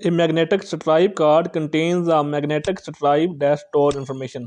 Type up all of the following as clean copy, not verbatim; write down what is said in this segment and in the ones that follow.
A magnetic stripe card contains a magnetic stripe that stores information.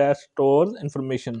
that stores information.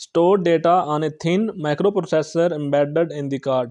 Store data on a thin microprocessor embedded in the card.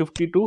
50 to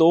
2